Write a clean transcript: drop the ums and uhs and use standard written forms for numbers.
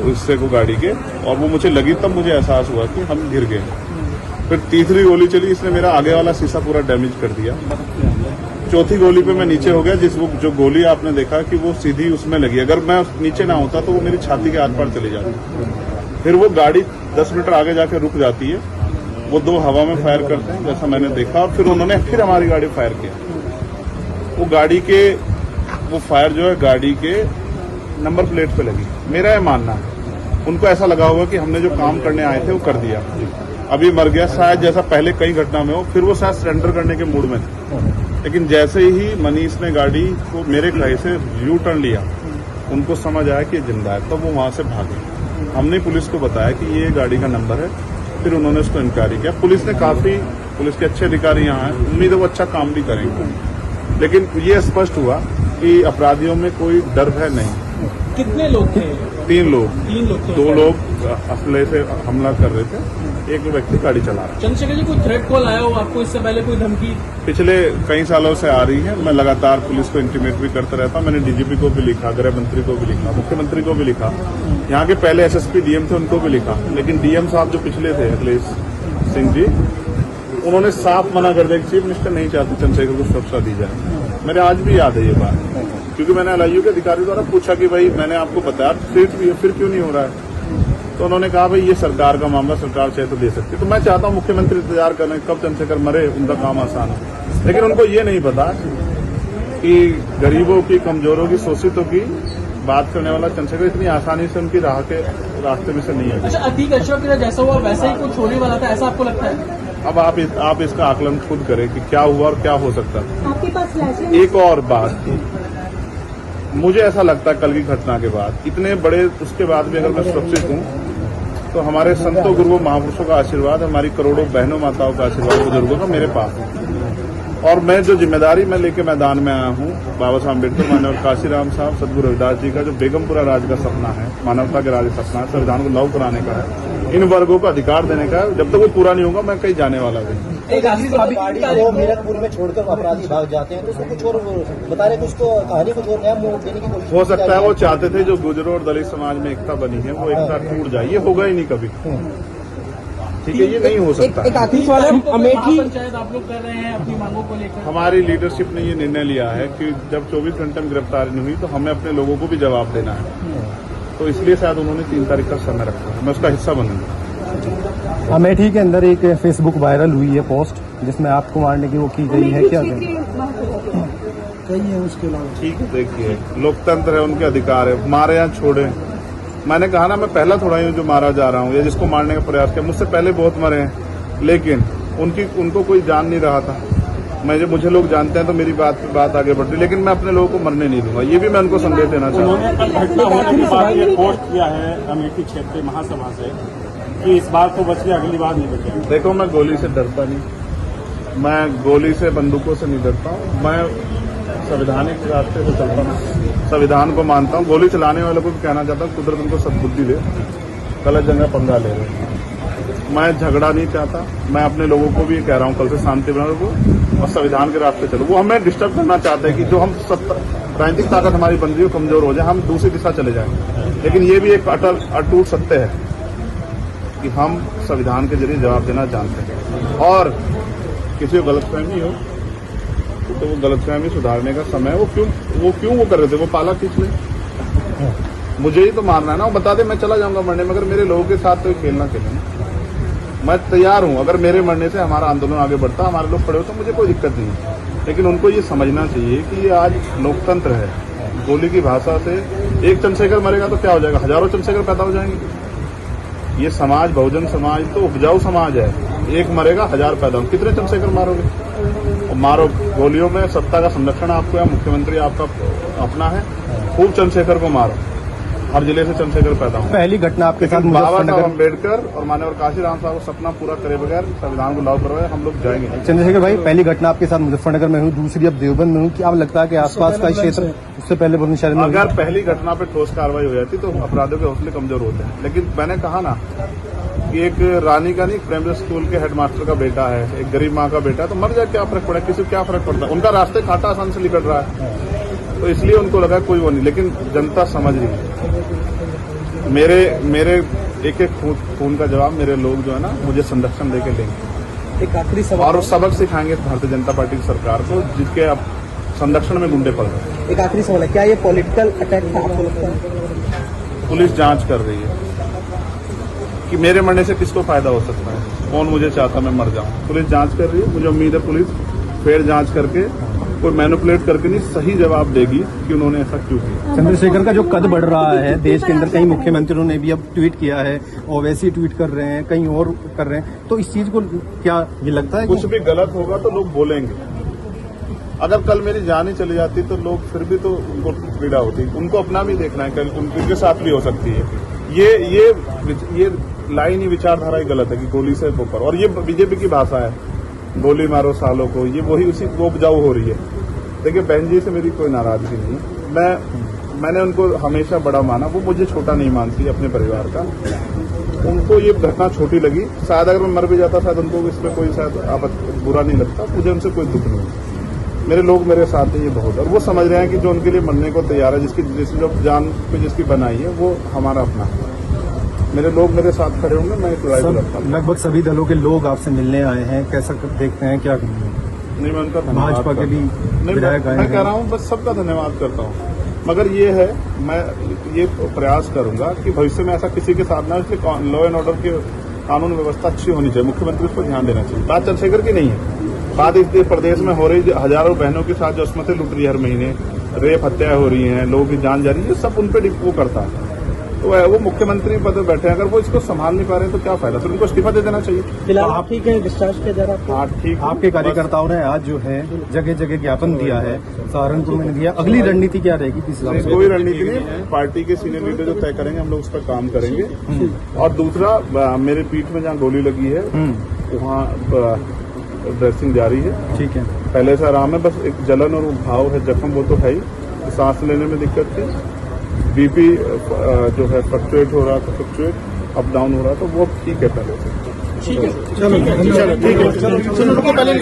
हिस्से को गाड़ी के, और वो मुझे लगी तब मुझे एहसास हुआ कि हम गिर गए। फिर तीसरी गोली चली, इसने मेरा आगे वाला शीशा पूरा डैमेज कर दिया। चौथी गोली पे मैं नीचे हो गया, जो गोली आपने देखा कि वो सीधी उसमें लगी। अगर मैं नीचे ना होता तो वो मेरी छाती के आर पार चली जाती। फिर वो गाड़ी 10 मीटर आगे जाके रुक जाती है। वो दो हवा में फायर करते हैं जैसा मैंने देखा, और फिर उन्होंने फिर हमारी गाड़ी फायर किया। वो फायर जो है गाड़ी के नंबर प्लेट पे लगी। मेरा ये मानना है, उनको ऐसा लगा होगा कि हमने जो काम करने आए थे वो कर दिया, अभी मर गया शायद, जैसा पहले कई घटना में हो। फिर वो शायद सरेंडर करने के मूड में थे, लेकिन जैसे ही मनीष ने गाड़ी को मेरे कहे से यू टर्न लिया, उनको समझ आया कि जिंदा है, तब वो वहां से भागे। हमने पुलिस को बताया कि ये गाड़ी का नंबर है, फिर उन्होंने उसको इंक्वायरी किया। पुलिस के अच्छे अधिकारी यहाँ हैं, उम्मीद है वो अच्छा काम भी करेंगे। लेकिन ये स्पष्ट हुआ कि अपराधियों में कोई डर है नहीं। कितने लोग थे? 3 लोग। 3 लोग थे। 2 लोग असले से हमला कर रहे थे, एक व्यक्ति गाड़ी चला रहा है। चंद्रशेखर जी, कोई थ्रेट कॉल आया हो आपको इससे पहले, कोई धमकी? पिछले कई सालों से आ रही है। मैं लगातार पुलिस को इंटीमेट भी करता रहता हूं। मैंने डीजीपी को भी लिखा, गृह मंत्री को भी लिखा, मुख्यमंत्री को भी लिखा, यहाँ के पहले एसएसपी डीएम थे उनको भी लिखा। लेकिन डीएम साहब जो पिछले थे अखिलेश सिंह जी, उन्होंने साफ मना कर दिया कि चीफ मिनिस्टर नहीं चाहते चंद्रशेखर को सुरक्षा दी जाए। मेरे आज भी याद है ये बात, क्योंकि मैंने एलआईयू के अधिकारी द्वारा पूछा कि भाई मैंने आपको बताया फिर क्यों नहीं हो रहा है। तो उन्होंने कहा भाई ये सरकार का मामला, सरकार चाहे तो दे सकती। तो मैं चाहता हूं मुख्यमंत्री इंतजार करें कब चंद्रशेखर मरे, उनका काम आसान हो। लेकिन उनको ये नहीं पता कि गरीबों की, कमजोरों की, शोषितों की बात करने वाला चंद्रशेखर इतनी आसानी से उनकी रास्ते में से नहीं है। अच्छा, अतीक अशरफ का जैसा हुआ वैसा ही कुछ होने वाला था, ऐसा आपको लगता है? अब आप इसका आकलन खुद करें कि क्या हुआ और क्या हो सकता है। आपके पास एक और बात, मुझे ऐसा लगता है कल की घटना के बाद, इतने बड़े उसके बाद भी अगर मैं सुरक्षित हूं तो हमारे संतों गुरुओं महापुरुषों का आशीर्वाद, हमारी करोड़ों बहनों माताओं का आशीर्वाद, बुजुर्गों का मेरे पास है। और मैं जो जिम्मेदारी मैं लेके मैदान में आया हूं, बाबा साहब अम्बेडकर, मानव काशीराम साहब, सदगुरु रविदास जी का जो बेगमपुरा राज का सपना है, मानवता के राज का सपना है, संविधान को लागू कराने का है, इन वर्गों को अधिकार देने का है। जब तक वो पूरा नहीं होगा मैं कहीं जाने वाला नहीं। वो मीरकपुर में छोड़कर अपराधी भाग जाते हैं, तो उसको कुछ और बता रहे, कुछ तो कहानी कुछ और नया मोड़ देने की कोशिश हो सकता है वो चाहते थे जो गुजरों और दलित समाज में एकता बनी है वो एकता टूट जाए। ये होगा ही नहीं कभी, ठीक है, ये नहीं हो सकता। एक आखिरी सवाल है, अमेठी पंचायत आप लोग कर रहे हैं अपनी मांगों को लेकर? हमारी लीडरशिप ने ये निर्णय लिया है कि जब 24 घंटे में गिरफ्तारी नहीं हुई तो हमें अपने लोगों को भी जवाब देना है। तो इसलिए शायद उन्होंने 3 तारीख का समय रखा है, मैं उसका हिस्सा बनूंगा। अमेठी के अंदर एक फेसबुक वायरल हुई है पोस्ट जिसमें आपको मारने की वो की गई है, क्या कही है उसके अलावा? ठीक है, देखिए लोकतंत्र है, उनके अधिकार है, मारे या छोड़े। मैंने कहा ना, मैं पहला थोड़ा ही हूं जो मारा जा रहा हूं या जिसको मारने का प्रयास किया। मुझसे पहले बहुत मरे हैं, लेकिन उनको कोई जान नहीं रहा था। मुझे लोग जानते हैं तो मेरी बात आगे बढ़ती, लेकिन मैं अपने लोगों को मरने नहीं दूंगा। ये भी मैं उनको संदेश देना चाहता हूँ। घटना होने के बाद ये पोस्ट किया है अमेठी क्षेत्रीय महासभा से कि इस बार तो बच गया, अगली बार नहीं बचेगा। देखो, मैं गोली से डरता नहीं, मैं गोली से, बंदूकों से नहीं डरता हूँ। मैं संवैधानिक रास्ते से चलता हूँ, संविधान को मानता हूँ। गोली चलाने वालों को भी कहना चाहता हूँ कुदरत उनको सद्बुद्धि दे, गलत जगह पंगा ले रहे। मैं झगड़ा नहीं चाहता, मैं अपने लोगों को भी कह रहा हूँ कल से शांति बना रखो और संविधान के रास्ते चलो। वो हमें डिस्टर्ब करना चाहते हैं कि जो हम राजनीतिक ताकत हमारी बन रही हो कमजोर हो जाए, हम दूसरी दिशा चले जाएं। लेकिन ये भी एक अटूट सत्य है कि हम संविधान के जरिए जवाब देना जानते हैं। और किसी को गलतफहमी हो तो वो गलतफहमी सुधारने का समय, वो क्यों कर रहे थे, वो पाला खींच ले। मुझे ही तो मारना है ना, वो बता दे मैं चला जाऊंगा मरने, मगर मेरे लोगों के साथ तो खेलना खेलना। मैं तैयार हूं, अगर मेरे मरने से हमारा आंदोलन आगे बढ़ता, हमारे लोग खड़े हो तो मुझे कोई दिक्कत नहीं है। लेकिन उनको ये समझना चाहिए कि ये आज लोकतंत्र है। गोली की भाषा से एक चंद्रशेखर मरेगा तो क्या हो जाएगा, हजारों चंद्रशेखर पैदा हो जाएंगे। ये समाज, बहुजन समाज तो उपजाऊ समाज है। एक मरेगा 1000 पैदा हो, कितने चंद्रशेखर मारोगे? और मारो, गोलियों में सत्ता का संरक्षण आपको है, मुख्यमंत्री आपका अपना है, खूब चंद्रशेखर को मारो। हर जिले से चंद्रशेखर पैदा हो। पहली घटना आपके साथ बाबा साहब अम्बेडकर और मानव काशीराम साहब को सपना पूरा करे बगैर संविधान को लागू करवाए हम लोग जाएंगे। चंद्रशेखर भाई, पहली घटना आपके साथ मुजफ्फरनगर में हुई, दूसरी अब देवबंद में हुई। क्या लगता है कि आसपास का क्षेत्र उससे पहले बुलंदशहर में? अगर पहली घटना पे ठोस कार्रवाई हो जाती तो अपराधियों के हौसले कमजोर होते हैं। लेकिन मैंने कहा ना कि एक रानी का नहीं, प्राइमरी स्कूल के हेडमास्टर का बेटा है, एक गरीब माँ का बेटा है, तो मर जाए क्या फर्क पड़ा, किसी को क्या फर्क पड़ता है? उनका रास्ते कांटा आसान से निकल रहा है, तो इसलिए उनको लगा कोई वो नहीं। लेकिन जनता समझ रही है। मेरे मेरे एक एक खून का जवाब मेरे लोग जो है ना मुझे संरक्षण देके देंगे एक आखिरी सवाल और सबक सिखाएंगे भारतीय जनता पार्टी की सरकार को जिसके अब संरक्षण में गुंडे पड़ रहे हैं। एक आखिरी सवाल है, क्या ये पॉलिटिकल अटैक था आपको लगता है? पुलिस जांच कर रही है कि मेरे मरने से किसको फायदा हो सकता है, कौन मुझे चाहता मैं मर जाऊं। पुलिस जांच कर रही है, मुझे उम्मीद है पुलिस फेर जांच करके कोई मैनिपुलेट करके नहीं सही जवाब देगी कि उन्होंने ऐसा क्यों किया। चंद्रशेखर का जो कद बढ़ रहा है देश के अंदर, कई मुख्यमंत्रियों ने भी अब ट्वीट किया है, ओवैसी ट्वीट कर रहे हैं, कहीं और कर रहे हैं, तो इस चीज को क्या ये लगता है कुछ भी गलत होगा तो लोग बोलेंगे। अगर कल मेरी जान ही चली जाती तो लोग फिर भी तो उनको पीड़ा होती, उनको अपना भी देखना है, कल उनके साथ भी हो सकती है। ये लाइन ही विचारधारा ही गलत है कि गोली से ऊपर, और ये बीजेपी की भाषा है, गोली मारो सालों को, ये वही उसी को उपजाऊ हो रही है। देखिए बहन जी से मेरी कोई नाराजगी नहीं है, मैंने उनको हमेशा बड़ा माना, वो मुझे छोटा नहीं मानती अपने परिवार का। उनको ये घटना छोटी लगी, शायद अगर मैं मर भी जाता शायद उनको इसमें कोई शायद बुरा नहीं लगता, मुझे उनसे कोई दुख नहीं। मेरे लोग मेरे साथ हैं ये बहुत, और वो समझ रहे हैं कि जो उनके लिए मरने को तैयार है, जिसकी जो जान पे जिसकी बनाई है वो हमारा अपना है। मेरे लोग मेरे साथ खड़े होंगे, मैं एक लड़ाई लड़ता हूं। लगभग सभी दलों के लोग आपसे मिलने आए हैं, कैसा देखते हैं, क्या नहीं मैं उनका धन्यवाद भाजपा के भी नहीं, विधायक आए मैं कह हैं। रहा हूँ बस सबका धन्यवाद करता हूँ, मगर ये है मैं ये प्रयास करूंगा कि भविष्य में ऐसा किसी के साथ ना, इसलिए लॉ एंड ऑर्डर की कानून व्यवस्था अच्छी होनी चाहिए, मुख्यमंत्री उस पर ध्यान देना चाहिए। बात चंद्रशेखर की नहीं है, बात इस प्रदेश में हो रही हजारों बहनों के साथ जो अस्मतें लुट रही है हर महीने, रेप हत्याएं हो रही हैं, लोगों की जान जा रही है, सब उन पर वो करता है। तो वो मुख्यमंत्री पद पर बैठे हैं, अगर वो इसको संभाल नहीं पा रहे हैं तो क्या फायदा, फिर उनको इस्तीफा दे देना चाहिए। फिलहाल आप ठीक है, डिस्चार्ज किया जा रहा है? हाँ ठीक। आपके कार्यकर्ताओं ने आज जो है जगह जगह ज्ञापन दिया है, सहारनपुर में दिया, अगली रणनीति क्या रहेगी किस हिसाब से? कोई रणनीति नहीं, पार्टी के सीनियर लीडर जो तय करेंगे हम लोग उस पर काम करेंगे। और दूसरा मेरे पीठ में जहाँ गोली लगी है वहाँ ड्रेसिंग जारी है, ठीक है, पहले से आराम है, बस एक जलन और घाव है, जख्म वो तो है ही, सांस लेने में दिक्कत थी, बीपी जो है फ्लक्चुएट हो रहा था, फ्लक्चुएट अप डाउन हो रहा था, वो ठीक है पहले से। ठीक है, चलो ठीक है, चलो पहले